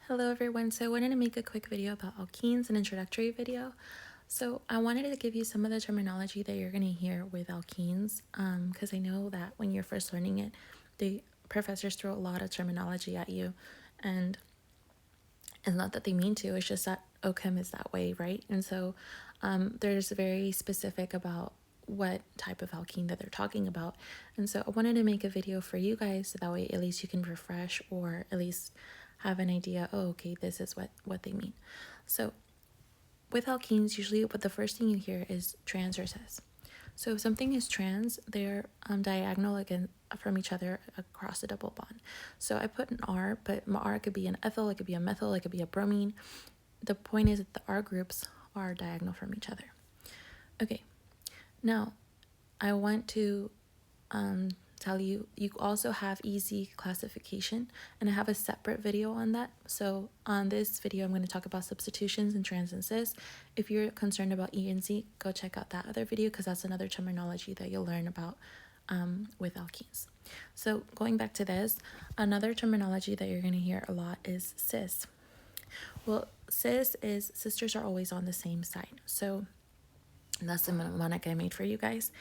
Hello everyone, so I wanted to make a quick video about alkenes, an introductory video. So I wanted to give you some of the terminology that you're going to hear with alkenes, because I know that when you're first learning it, the professors throw a lot of terminology at you, and it's not that they mean to, it's just that OChem is that way, right? And so there's very specific about what type of alkene that they're talking about. And so I wanted to make a video for you guys so that way at least you can refresh or at least have an idea, oh, okay, this is what they mean. So with alkenes, usually what the first thing you hear is trans or cis. So if something is trans, they're diagonal again from each other across a double bond. So I put an R, but my R could be an ethyl, it could be a methyl, it could be a bromine. The point is that the R groups are diagonal from each other. Okay, now I want to tell you, you also have easy classification, and I have a separate video on that. So on this video, I'm going to talk about substitutions and trans and cis. If you're concerned about E and Z, go check out that other video because that's another terminology that you'll learn about with alkenes. So going back to this, another terminology that you're going to hear a lot is cis. Well, cis is sisters are always on the same side. So that's the mnemonic I made for you guys.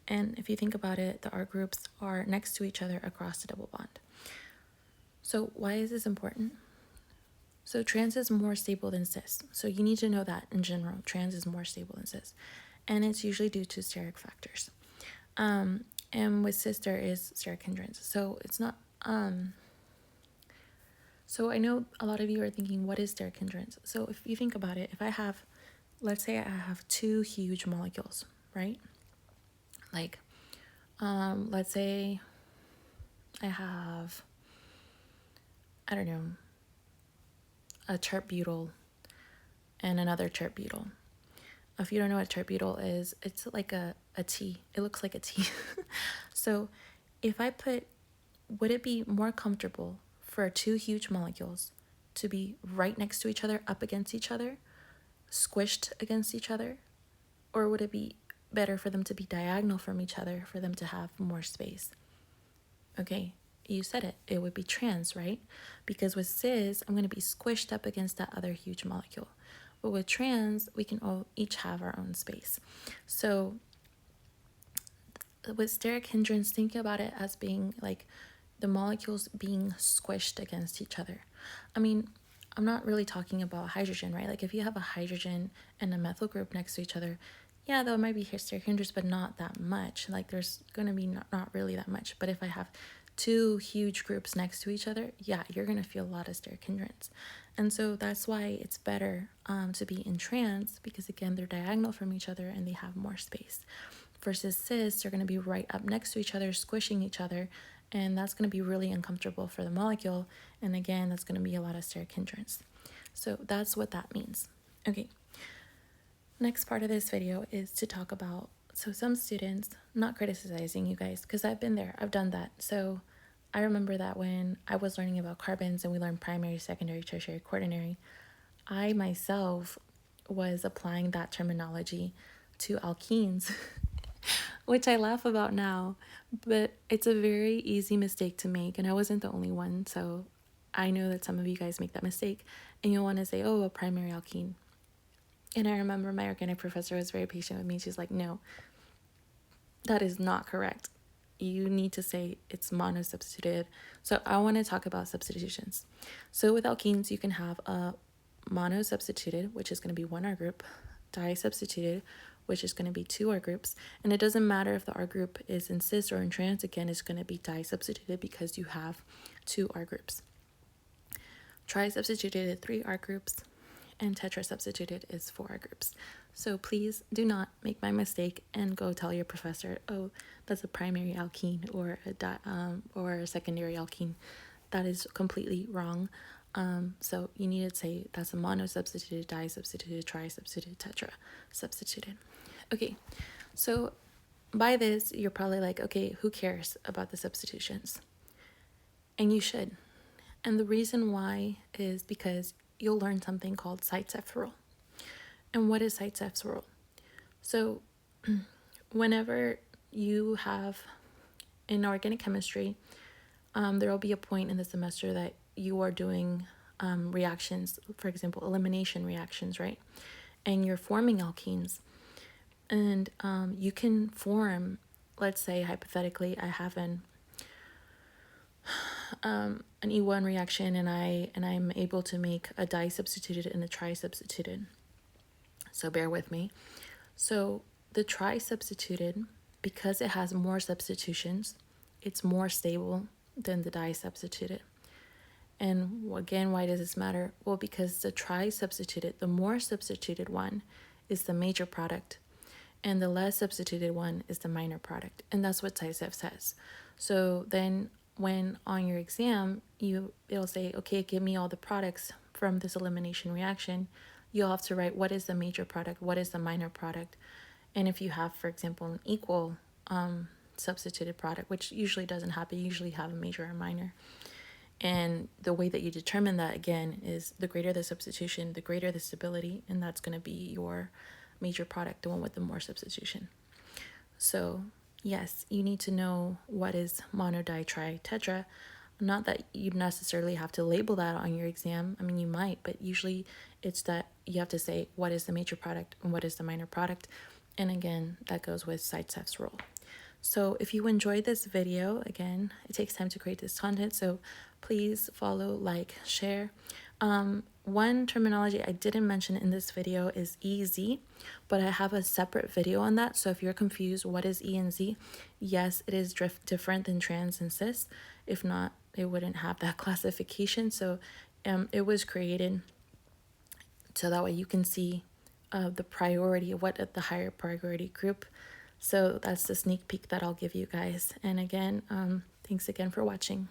And if you think about it, the R groups are next to each other across the double bond. So why is this important? So trans is more stable than cis. So you need to know that in general, trans is more stable than cis. And it's usually due to steric factors. And with cis, there is steric hindrance. So it's not, so I know a lot of you are thinking, what is steric hindrance? So if you think about it, if I have, let's say I have two huge molecules, right? Like, let's say I have, I don't know, a tert-butyl and another tert-butyl. If you don't know what tert-butyl is, it's like a T. It looks like a T. So if I put, would it be more comfortable for two huge molecules to be right next to each other, up against each other, squished against each other? Or would it be better for them to be diagonal from each other, for them to have more space? Okay, you said it. It would be trans, right? Because with cis, I'm going to be squished up against that other huge molecule. But with trans, we can all each have our own space. So with steric hindrance, think about it as being like the molecules being squished against each other. I mean, I'm not really talking about hydrogen, right? Like if you have a hydrogen and a methyl group next to each other, yeah, there might be steric hindrance, but not that much. Like there's going to be not really that much. But if I have two huge groups next to each other, yeah, you're going to feel a lot of steric hindrance. And so that's why it's better to be in trans, because again, they're diagonal from each other and they have more space. Versus cis, they're going to be right up next to each other, squishing each other, and that's going to be really uncomfortable for the molecule. And again, that's going to be a lot of steric hindrance. So that's what that means. Okay. Next part of this video is to talk about, so some students, not criticizing you guys, because I've been there, I've done that. So I remember that when I was learning about carbons and we learned primary, secondary, tertiary, quaternary, I myself was applying that terminology to alkenes, which I laugh about now, but it's a very easy mistake to make, and I wasn't the only one, so I know that some of you guys make that mistake, and you'll want to say, oh, a primary alkene. And I remember my organic professor was very patient with me. She's like, no, that is not correct. You need to say it's monosubstituted. So I want to talk about substitutions. So with alkenes, you can have a monosubstituted, which is going to be one R group, disubstituted, which is going to be two R groups. And it doesn't matter if the R group is in cis or in trans, again, it's going to be disubstituted because you have two R groups. Trisubstituted, three R groups, and tetrasubstituted is four R groups. So please do not make my mistake and go tell your professor, oh, that's a primary alkene or a secondary alkene. That is completely wrong. So you need to say that's a monosubstituted, disubstituted, trisubstituted, tetrasubstituted. Okay, so by this, you're probably like, okay, who cares about the substitutions? And you should. And the reason why is because you'll learn something called ZAITSEV'S rule. And what is ZAITSEV'S rule? So whenever you have in organic chemistry, there will be a point in the semester that you are doing reactions, for example, elimination reactions, right? And you're forming alkenes. And you can form, let's say hypothetically, I have an E1 reaction, and I'm able to make a di-substituted and a tri-substituted. So bear with me. So the tri-substituted, because it has more substitutions, it's more stable than the di-substituted. And again, why does this matter? Well, because the tri-substituted, the more substituted one, is the major product, and the less substituted one is the minor product. And that's what ZAITSEV'S says. So then when on your exam, it'll say, okay, give me all the products from this elimination reaction. You'll have to write what is the major product, what is the minor product. And if you have, for example, an equal substituted product, which usually doesn't happen, you usually have a major or minor. And the way that you determine that, again, is the greater the substitution, the greater the stability, and that's going to be your major product, the one with the more substitution. So yes, you need to know what is mono, di, tri, tetra. Not that you necessarily have to label that on your exam. I mean, you might, but usually it's that you have to say what is the major product and what is the minor product. And again, that goes with ZAITSEV'S rule. So if you enjoyed this video, again, it takes time to create this content, so please follow, like, share. One terminology I didn't mention in this video is EZ, but I have a separate video on that. So if you're confused, what is E and Z? Yes, it is different than trans and cis. If not, it wouldn't have that classification. So it was created so that way you can see the priority of what the higher priority group. So that's the sneak peek that I'll give you guys. And again, thanks again for watching.